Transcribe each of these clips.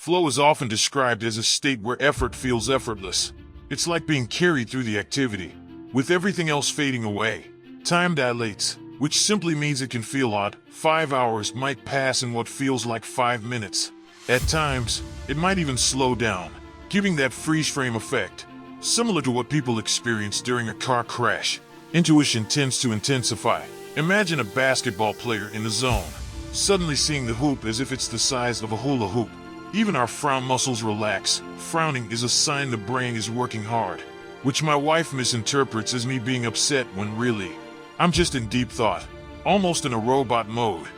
Flow is often described as a state where effort feels effortless. It's like being carried through the activity, with everything else fading away. Time dilates, which simply means it can feel odd. 5 hours might pass in what feels like 5 minutes. At times, it might even slow down, giving that freeze frame effect. Similar to what people experience during a car crash, intuition tends to intensify. Imagine a basketball player in the zone, suddenly seeing the hoop as if it's the size of a hula hoop. Even our frown muscles relax. Frowning is a sign the brain is working hard, which my wife misinterprets as me being upset when really, I'm just in deep thought, almost in a robot mode.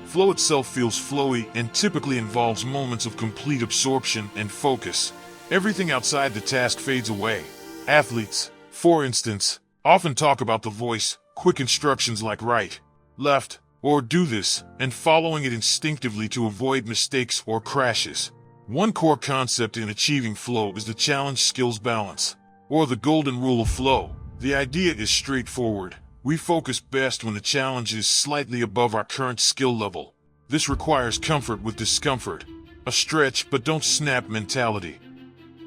Flow itself feels flowy and typically involves moments of complete absorption and focus. Everything outside the task fades away. Athletes, for instance, often talk about the voice, quick instructions like right, left, or do this, and following it instinctively to avoid mistakes or crashes. One core concept in achieving flow is the challenge skills balance, or the golden rule of flow. The idea is straightforward. We focus best when the challenge is slightly above our current skill level. This requires comfort with discomfort, a stretch but don't snap mentality.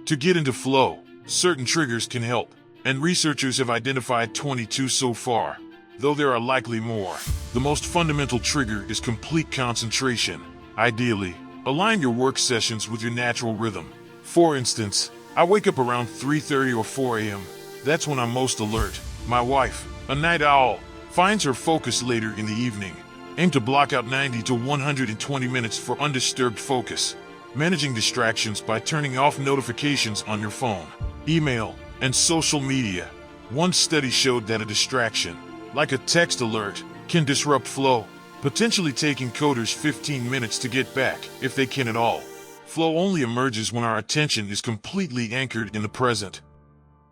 To get into flow, certain triggers can help, and researchers have identified 22 so far, though there are likely more. The most fundamental trigger is complete concentration. Ideally, align your work sessions with your natural rhythm. For instance, I wake up around 3:30 or 4 a.m. That's when I'm most alert. My wife, a night owl, finds her focus later in the evening. Aim to block out 90 to 120 minutes for undisturbed focus. Managing distractions by turning off notifications on your phone, email, and social media. One study showed that a distraction, like a text alert, can disrupt flow, potentially taking coders 15 minutes to get back, if they can at all. Flow only emerges when our attention is completely anchored in the present.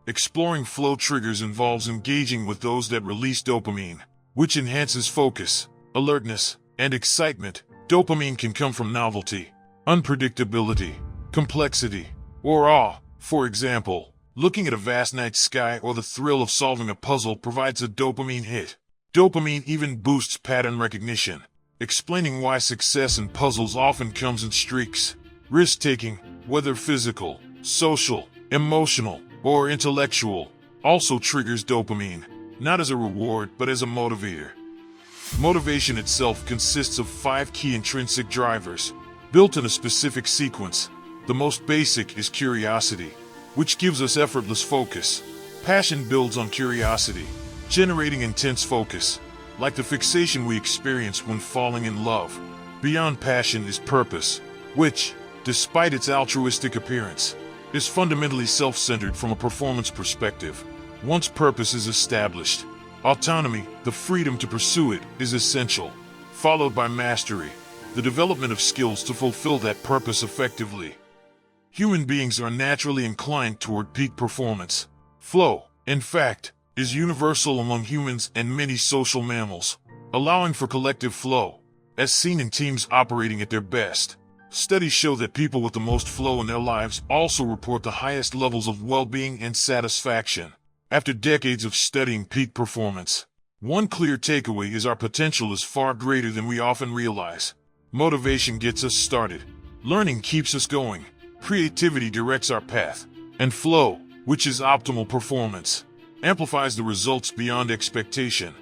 Exploring flow triggers involves engaging with those that release dopamine, which enhances focus, alertness, and excitement. Dopamine can come from novelty, unpredictability, complexity, or awe. For example, looking at a vast night sky or the thrill of solving a puzzle provides a dopamine hit. Dopamine even boosts pattern recognition, explaining why success in puzzles often comes in streaks. Risk-taking, whether physical, social, emotional, or intellectual, also triggers dopamine, not as a reward but as a motivator. Motivation itself consists of 5 key intrinsic drivers, built in a specific sequence. The most basic is curiosity, which gives us effortless focus. Passion builds on curiosity, generating intense focus, like the fixation we experience when falling in love. Beyond passion is purpose, which, despite its altruistic appearance, is fundamentally self-centered from a performance perspective. Once purpose is established, autonomy, the freedom to pursue it, is essential, followed by mastery, the development of skills to fulfill that purpose effectively. Human beings are naturally inclined toward peak performance. Flow, in fact, is universal among humans and many social mammals, allowing for collective flow, as seen in teams operating at their best. Studies show that people with the most flow in their lives also report the highest levels of well-being and satisfaction. After decades of studying peak performance, one clear takeaway is our potential is far greater than we often realize. Motivation gets us started. Learning keeps us going. Creativity directs our path. And flow, which is optimal performance, amplifies the results beyond expectation.